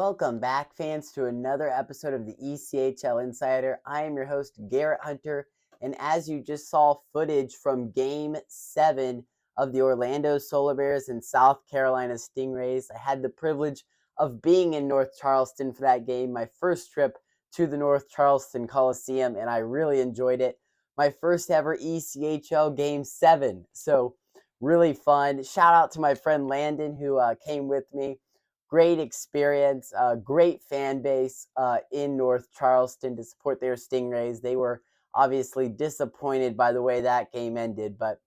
Welcome back, fans, to another episode of the ECHL Insider. I am your host, Garrett Hunter, and as you just saw footage from Game 7 of the Orlando Solar Bears and South Carolina Stingrays, I had the privilege of being in North Charleston for that game, my first trip to the North Charleston Coliseum, and I really enjoyed it. My first ever ECHL Game 7, so really fun. Shout out to my friend Landon who came with me. Great experience, great fan base in North Charleston to support their Stingrays. They were obviously disappointed by the way that game ended, but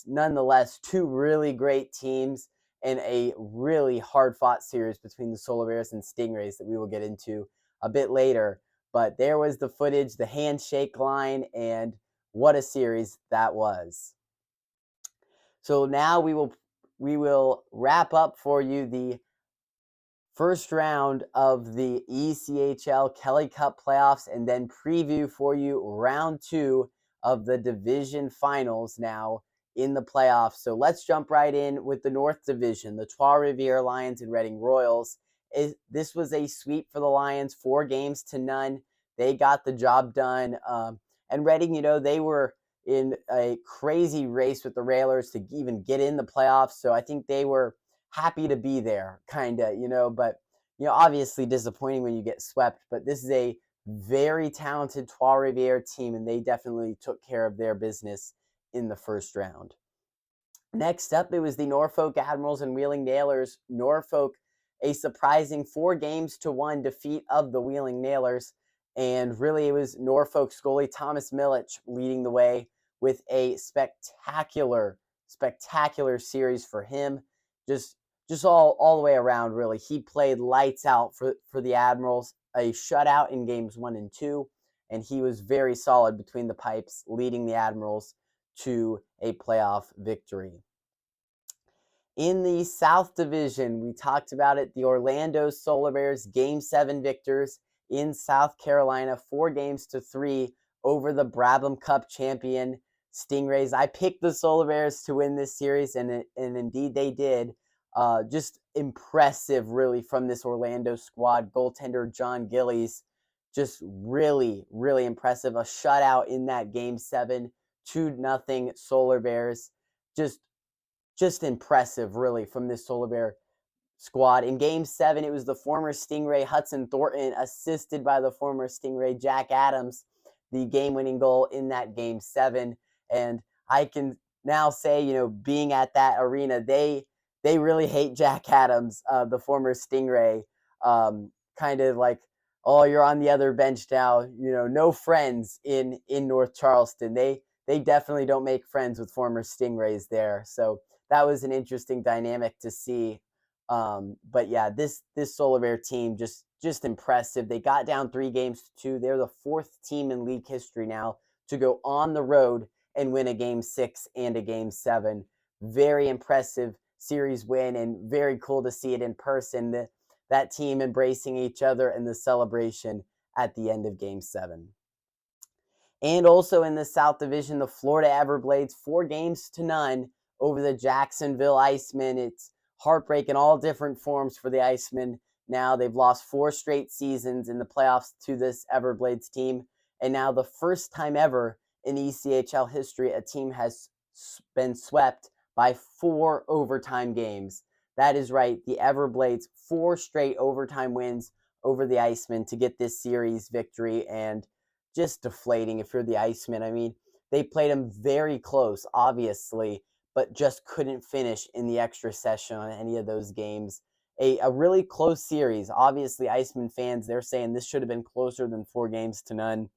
nonetheless, two really great teams and a really hard-fought series between the Solar Bears and Stingrays that we will get into a bit later. But there was the footage, the handshake line, and what a series that was. So now we will wrap up for you the first round of the ECHL Kelly Cup playoffs and then preview for you round 2 of the division finals now in the playoffs. So let's jump right in with the North Division, the Trois-Rivières Lions and Reading Royals. This was a sweep for the Lions, 4-0. They got the job done. And Reading, they were in a crazy race with the Railers to even get in the playoffs. So I think they were happy to be there, but, obviously disappointing when you get swept, but this is a very talented Trois-Rivières team, and they definitely took care of their business in the first round. Next up, it was the Norfolk Admirals and Wheeling Nailers. Norfolk, a surprising 4-1 defeat of the Wheeling Nailers, and really it was Norfolk's goalie Thomas Milich leading the way with a spectacular series for him. Just all the way around, really. He played lights out for the Admirals, a shutout in games 1 and 2, and he was very solid between the pipes, leading the Admirals to a playoff victory. In the South Division, we talked about it, the Orlando Solar Bears, Game 7 victors in South Carolina, 4-3 over the Brabham Cup champion Stingrays. I picked the Solar Bears to win this series, and indeed they did. Just impressive, really, from this Orlando squad. Goaltender John Gillies, just really, really impressive. A shutout in that Game 7, 2-0 Solar Bears. Just impressive, really, from this Solar Bear squad. In Game 7, it was the former Stingray Hudson Thornton, assisted by the former Stingray Jack Adams, the game-winning goal in that Game 7. And I can now say, being at that arena, they really hate Jack Adams, the former Stingray, kind of like, oh, you're on the other bench now, no friends in North Charleston. They definitely don't make friends with former Stingrays there. So that was an interesting dynamic to see. But yeah, this Solar Bear team, just impressive. They got down 3-2. They're the 4th team in league history now to go on the road and win a Game 6 and a Game 7. Very impressive series win, and very cool to see it in person, that team embracing each other and the celebration at the end of Game 7. And also in the South Division, the Florida Everblades, 4-0 over the Jacksonville Icemen. It's heartbreak in all different forms for the Icemen. Now they've lost 4 straight seasons in the playoffs to this Everblades team, and now the first time ever in ECHL history a team has been swept by 4 overtime games. That is right, the Everblades, 4 straight overtime wins over the Icemen to get this series victory, and just deflating if you're the Icemen. I mean, they played them very close, obviously, but just couldn't finish in the extra session on any of those games. A really close series. Obviously, Iceman fans, they're saying this should have been closer than 4-0,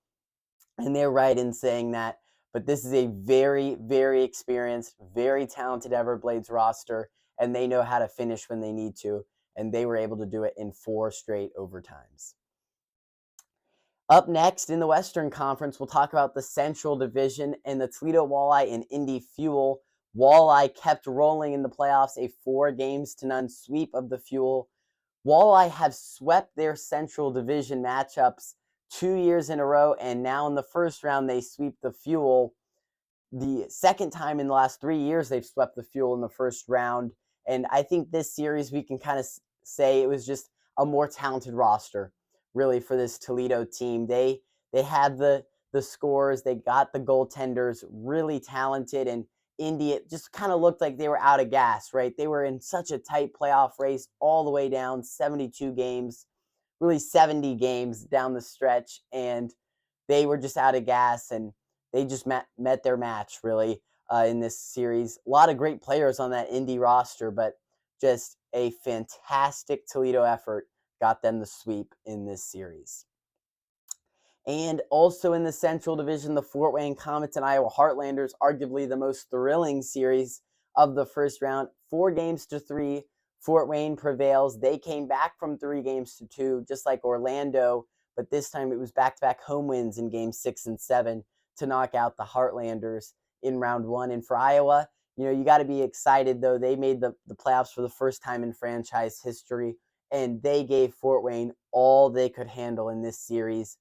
and they're right in saying that. But this is a very, very experienced, very talented Everblades roster, and they know how to finish when they need to, and they were able to do it in 4 straight overtimes. Up next in the Western Conference, we'll talk about the Central Division and the Toledo Walleye and Indy Fuel. Walleye kept rolling in the playoffs, a 4-0 sweep of the Fuel. Walleye have swept their Central Division matchups 2 years in a row, and now in the first round they sweep the Fuel. The second time in the last 3 years they've swept the Fuel in the first round, and I think this series we can kind of say it was just a more talented roster, really, for this Toledo team. They had the scores, they got the goaltenders really talented, and Indy, it just kind of looked like they were out of gas, right? They were in such a tight playoff race all the way down, 72 games, really 70 games down the stretch, and they were just out of gas, and they just met their match, really, in this series. A lot of great players on that Indy roster, but just a fantastic Toledo effort got them the sweep in this series. And also in the Central Division, the Fort Wayne Komets and Iowa Heartlanders, arguably the most thrilling series of the first round. 4-3. Fort Wayne prevails. They came back from 3-2, just like Orlando, but this time it was back-to-back home wins in games 6 and 7 to knock out the Heartlanders in round one. And for Iowa, you got to be excited, though. They made the playoffs for the first time in franchise history, and they gave Fort Wayne all they could handle in this series.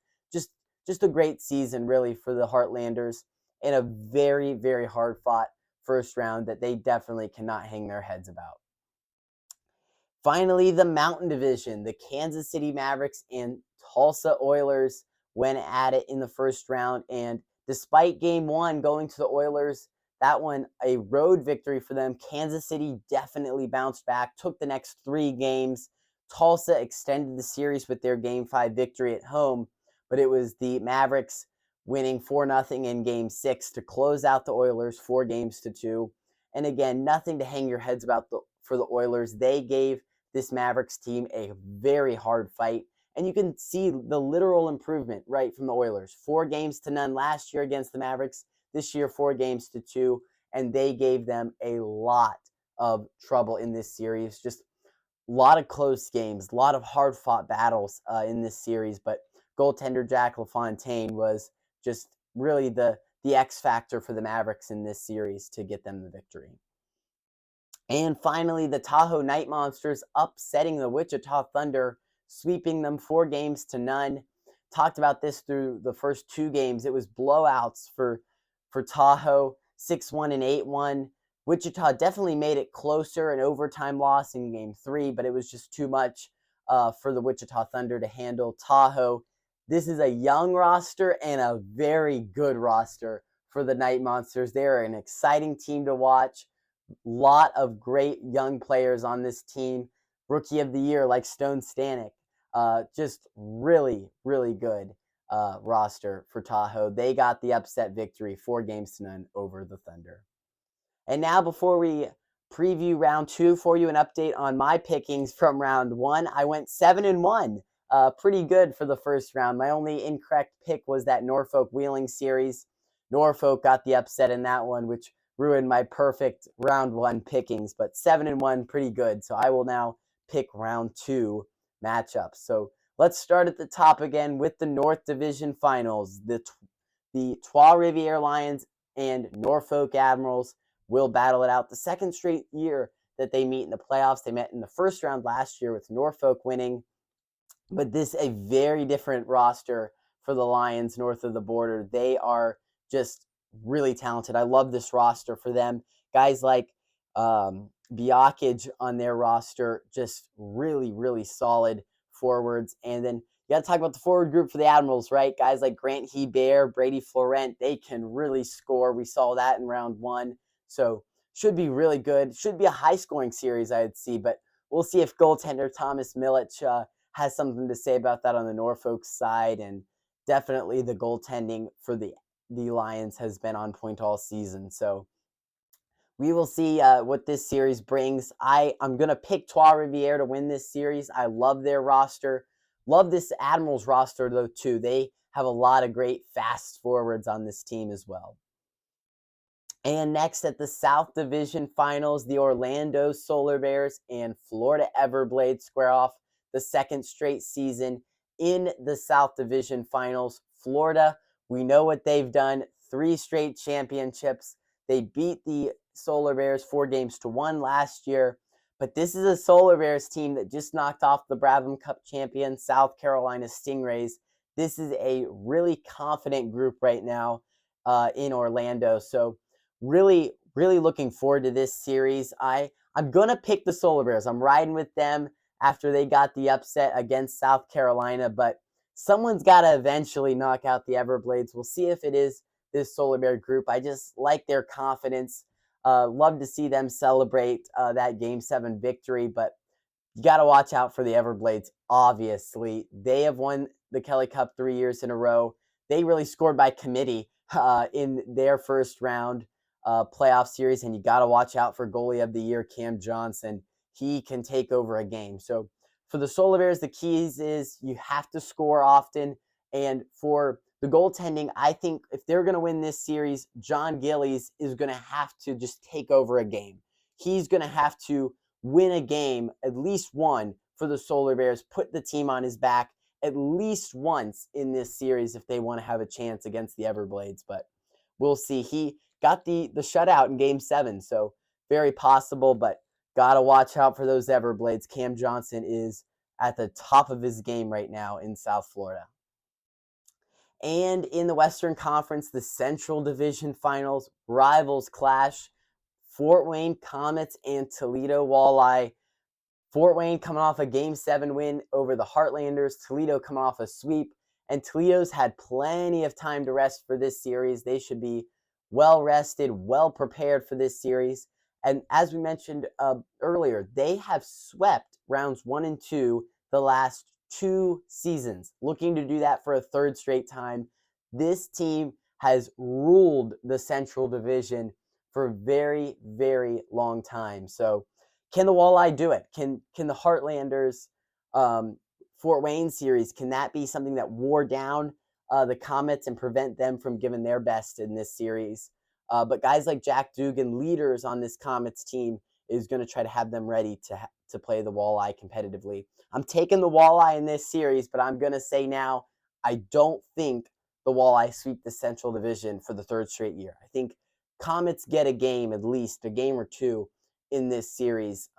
Just a great season, really, for the Heartlanders, and a very, very hard-fought first round that they definitely cannot hang their heads about. Finally, the Mountain Division, the Kansas City Mavericks and Tulsa Oilers went at it in the first round, and despite game one going to the Oilers, that one a road victory for them. Kansas City definitely bounced back, took the next 3 games. Tulsa extended the series with their game 5 victory at home, but it was the Mavericks winning 4-0 in game 6 to close out the Oilers 4-2. And again, nothing to hang your heads about for the Oilers. They gave this Mavericks team a very hard fight, and you can see the literal improvement, right, from the Oilers. 4-0 last year against the Mavericks. This year, 4-2, and they gave them a lot of trouble in this series. Just a lot of close games, a lot of hard-fought battles in this series, but goaltender Jack LaFontaine was just really the X factor for the Mavericks in this series to get them the victory. And finally, the Tahoe Night Monsters upsetting the Wichita Thunder, sweeping them 4-0. Talked about this through the first 2 games. It was blowouts for Tahoe, 6-1 and 8-1. Wichita definitely made it closer, an overtime loss in game 3, but it was just too much for the Wichita Thunder to handle. Tahoe, this is a young roster and a very good roster for the Night Monsters. They're an exciting team to watch. Lot of great young players on this team. Rookie of the year like Stone Stanek. Just really, really good roster for Tahoe. They got the upset victory, 4-0 over the Thunder. And now, before we preview round 2 for you, an update on my pickings from round 1. I went 7-1. Pretty good for the first round. My only incorrect pick was that Norfolk Wheeling series. Norfolk got the upset in that one, which ruined my perfect round 1 pickings, but 7-1, pretty good. So I will now pick round 2 matchups. So let's start at the top again with the North Division Finals. The Trois-Rivières Lions and Norfolk Admirals will battle it out. The second straight year that they meet in the playoffs. They met in the first round last year with Norfolk winning, but this is a very different roster for the Lions north of the border. They are just really talented. I love this roster for them. Guys like Biakic on their roster, just really, really solid forwards. And then you got to talk about the forward group for the Admirals, right? Guys like Grant Hebert, Brady Florent, they can really score. We saw that in round 1. So should be really good. Should be a high-scoring series, I'd see. But we'll see if goaltender Thomas Milic has something to say about that on the Norfolk side. And definitely the goaltending for the Lions has been on point all season. So we will see what this series brings. I'm going to pick Trois-Rivières to win this series. I love their roster. Love this Admirals roster, though, too. They have a lot of great fast forwards on this team as well. And next at the South Division Finals, the Orlando Solar Bears and Florida Everblades square off the second straight season in the South Division Finals. Florida, we know what they've done. 3 straight championships. They beat the Solar Bears 4-1 last year. But this is a Solar Bears team that just knocked off the Brabham Cup champion, South Carolina Stingrays. This is a really confident group right now in Orlando. So really, really looking forward to this series. I'm going to pick the Solar Bears. I'm riding with them. after they got the upset against South Carolina, but someone's got to eventually knock out the Everblades. We'll see if it is this Solar Bear group. I just like their confidence. Love to see them celebrate that Game 7 victory, but you got to watch out for the Everblades, obviously. They have won the Kelly Cup 3 years in a row. They really scored by committee in their first round playoff series, and you got to watch out for goalie of the year, Cam Johnson. He can take over a game. So for the Solar Bears, the keys is you have to score often. And for the goaltending, I think if they're going to win this series, John Gillies is going to have to just take over a game. He's going to have to win a game, at least one, for the Solar Bears, put the team on his back at least once in this series if they want to have a chance against the Everblades. But we'll see. He got the shutout in Game 7, so very possible, but got to watch out for those Everblades. Cam Johnson is at the top of his game right now in South Florida. And in the Western Conference, the Central Division Finals, rivals clash. Fort Wayne Comets and Toledo Walleye. Fort Wayne coming off a Game 7 win over the Heartlanders. Toledo coming off a sweep. And Toledo's had plenty of time to rest for this series. They should be well rested, well prepared for this series. And as we mentioned earlier, they have swept rounds 1 and 2 the last 2 seasons, looking to do that for a third straight time. This team has ruled the Central Division for a very, very long time. So can the Walleye do it? Can the Heartlanders Fort Wayne series, can that be something that wore down the Comets and prevent them from giving their best in this series? But guys like Jack Dugan, leaders on this Comets team, is going to try to have them ready to play the Walleye competitively. I'm taking the Walleye in this series, but I'm going to say now, I don't think the Walleye sweep the Central Division for the third straight year. I think Comets get a game, at least a game or two in this series.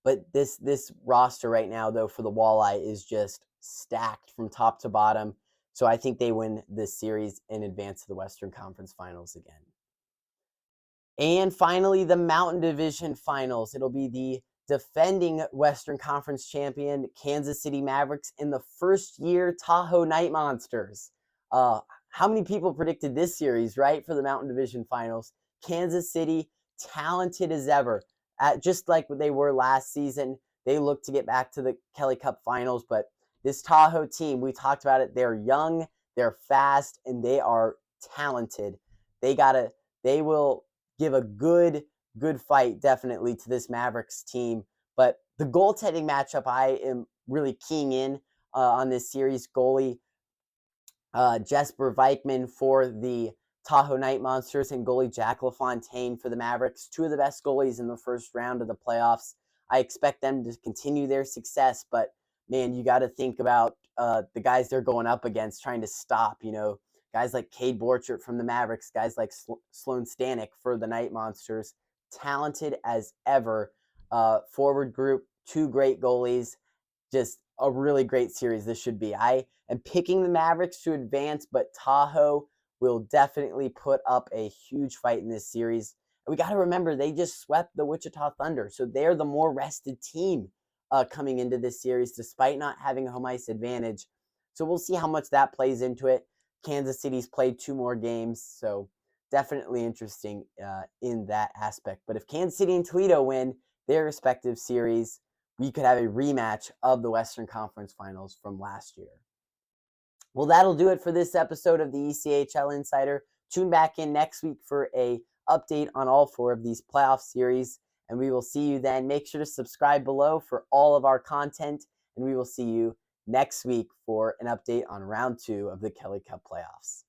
But this roster right now, though, for the Walleye is just stacked from top to bottom. So I think they win this series and advance to the Western Conference Finals again. And finally, the Mountain Division Finals. It'll be the defending Western Conference champion, Kansas City Mavericks, in the first-year Tahoe Night Monsters. How many people predicted this series, right, for the Mountain Division Finals? Kansas City, talented as ever. Just like they were last season, they look to get back to the Kelly Cup Finals. But this Tahoe team, we talked about it, they're young, they're fast, and they are talented. They will give a good fight, definitely, to this Mavericks team. But the goaltending matchup, I am really keying in on this series. Goalie Jesper Vikman for the Tahoe Night Monsters and goalie Jack LaFontaine for the Mavericks, two of the best goalies in the first round of the playoffs. I expect them to continue their success, but man, you got to think about the guys they're going up against, trying to stop, guys like Cade Borchert from the Mavericks, guys like Sloan Stanek for the Night Monsters, talented as ever. Forward group, two great goalies, just a really great series this should be. I am picking the Mavericks to advance, but Tahoe will definitely put up a huge fight in this series. And we got to remember, they just swept the Wichita Thunder, so they're the more rested team coming into this series, despite not having a home ice advantage. So we'll see how much that plays into it. Kansas City's played 2 more games, so definitely interesting in that aspect. But if Kansas City and Toledo win their respective series, we could have a rematch of the Western Conference Finals from last year. Well, that'll do it for this episode of the ECHL Insider. Tune back in next week for a update on all 4 of these playoff series, and we will see you then. Make sure to subscribe below for all of our content, and we will see you next week for an update on round 2 of the Kelly Cup playoffs.